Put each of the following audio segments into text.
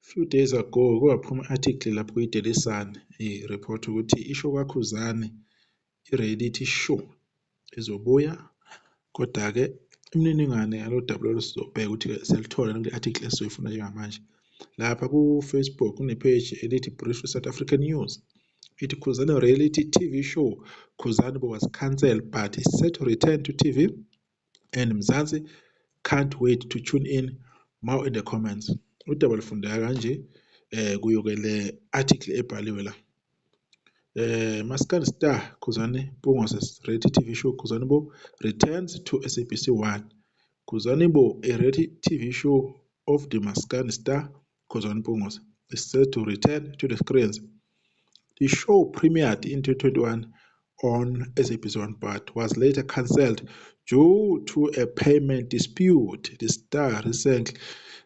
Few days ago kwaphuma article lapho kwi-Daily Sun report ukuthi isho kwaKhuzani i-reality show izobuya, kodwa-ke imininingwane yalo daba lolu sizobheka ukuthi siyalithola kule article esizoyifuna njengamanje. Lapha ku-Facebook kune-page elithi Brief South African News. Ithi Khuzani reality TV show Khuzani was cancelled but is set to return to TV and Mzansi can't wait to tune in. More in the comments. Udaba lufundeka kanje kuyo-ke le article ebhaliwe la. Maskandi Star Khuzani Mpungose reality TV show Khuzani Bo returns to SABC 1. Khuzani Bo, a reality TV show of the Maskandi Star Khuzani Mpungose, is set to return to the screens. The show premiered in 2021 on SABC 1 but was later cancelled due to a payment dispute. The Star recent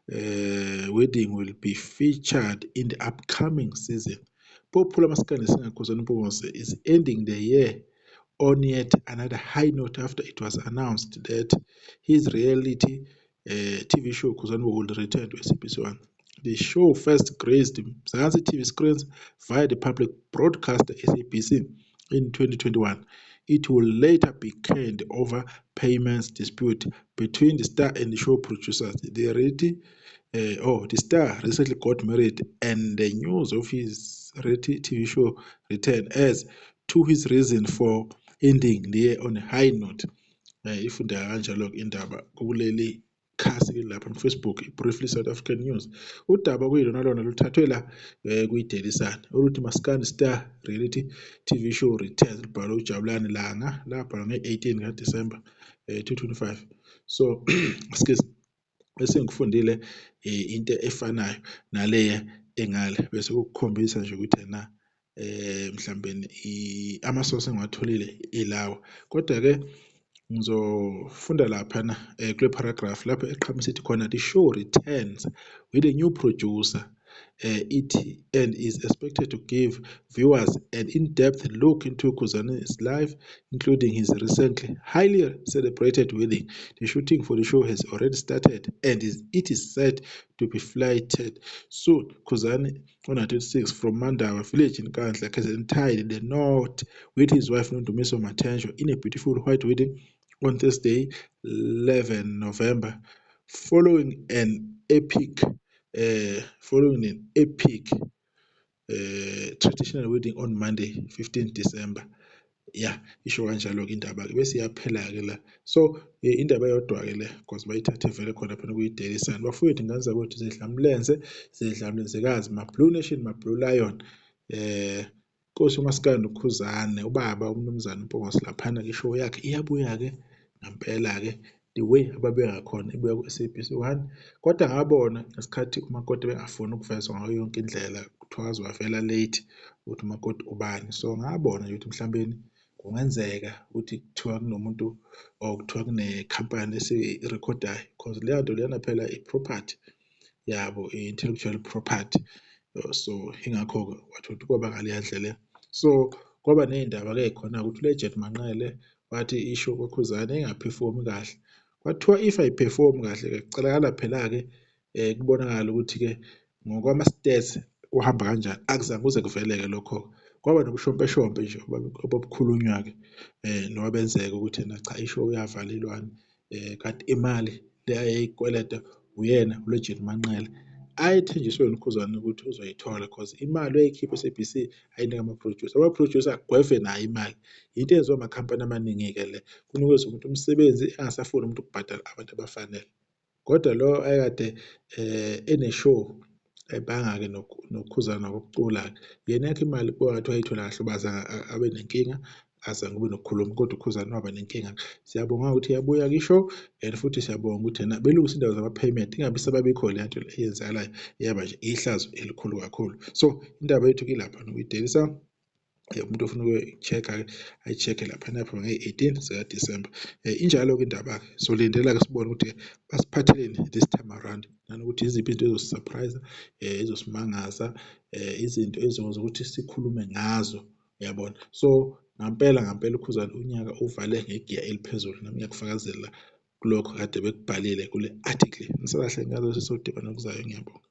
wedding will be featured in the upcoming season. Popular Maskandi singer Khuzani Mpungose is ending the year on yet another high note after it was announced that his reality TV show Khuzani will return to SABC 1. The show first graced Mzansi TV screens via the public broadcaster SABC in 2021. It will later be canned over payments dispute between the Star and the show producers. The Star recently got married, and the news of his reality TV show return as to his reason for ending the year on a high note. Ifunda kanjalo indaba kuleli khasi lapha Facebook Briefly South African News. Udaba kuyilona lona luthathwe la kwi-Daily Sun oluthi Maskandi Star reality TV show returns libhalwe uJabulani Langa labhalwa nge-18 kaDisemba 2025. So excuse bese ngifundile into efanayo naleya engale bese ukukhombisa nje ukuthi na mhlawumbe amasource engiwatholile ilawa, kodwa ke ngizofunda lapha kule paragraph lapho eqhamusa ithi khona the show returns with a new producer and is expected to give viewers an in-depth look into Khuzani's life, including his recently highly celebrated wedding. The shooting for the show has already started and it is set to be flighted soon. Khuzani, 126, from Mandawa village in Nkandla, KZN, tied in the north with his wife Nondumiso Matenjo in a beautiful white wedding on Thursday, 11 November, following an epic traditional wedding on Monday, 15 December. Yeah, isho kanjalo ke indaba ke bese iyaphela ke la. So indaba yodwa ke le because bayithathe vele khona phela kuyi-Daily Sun. Bafowethu ngane zakwethu zidlamlenzekazi ma Blue Nation ma Blue Lion. Nkosi uMaskandi uKhuzani ubaba umnumzana Mpungose laphana ke show yakhe iyabuya ke ngempela ke the way ababeka khona ibuya ku-SABC 1, kodwa ngabona ngesikhathi umakoti bengafuni ukuvezwa ngayo yonke indlela kuthiwa wavela late ukuthi umakoti ubani. So ngabona nje ukuthi mhlawumbe kungenzeka ukuthi kuthiwa kunomuntu or kuthiwa kune-company esirekhodayo because leyo nto leyana phela i-property yabo, i-intellectual property. So ingakho-ke wathola ukuthi kwaba ngaleya ndlela. So kwaba ney'ndaba-ke khona ukuthi uLegend Manqele wathi isho kwaKhuzani engaphefoma kahle. Kwathiwa if ayiphefome kahle-ke kucelakala phela-ke kubonakala ukuthi-ke ngokwama-stats kuhamba kanjani. Akuzange kuze kuveleke lokho. Kwaba nobushompe-shompe nje obabukhulunywa-ke noma benzeka ukuthi cha isho uyavalelwana kanti imali le ayeyikweleta uyena uLegend Manqele ayethenjiswe yena uKhuzani ukuthi uzoyithola because imali wayeyikhipha e-SABC ayinika ama-producer. Ama-producer agweve nayo imali. Into eyenziwa amakhampani amaningi-ke le kunikeza umuntu umsebenzi engasafuni umuntu ukubhadala abantu abafanele. Kodwa lo ayekade ene-show ebhanga-ke noKhuzani ngokucula-ke yena yakhe imali kwangathi wayithola kahle uba azange abe nenkinga, azange kube nokukhuluma kodwa uKhuzani waba nenkinga. Siyabonga ukuthi iyabuya kisho and futhi siyabonga ukuthi yena belungisa indaba zama-payment ingabe isababikho le nto eyenzakalayo yaba nje ihlazo elikhulu kakhulu. So indaba yethu kilapha nokuyi-Daily Sun. Umuntu ofuna ukuyi-check-a ayi-check-e laphana nge-18 zikaDisemba. Injalo-ke indaba-ke solindela-ke sibone ukuthi basiphatheleni this time around nanokuthi yiziphi izinto ezosisurprise, ezosimangaza, izinto ezizowenza ukuthi sikhulume ngazo, uyabona. So ngampela uKhuzani unyaka uvale ngegiya eliphezulu, nami ngiyakufakazela kulokho kade bekubhalile kule article. Ngisakahle ngazo sisodibana okuzayo, ngiyabonga.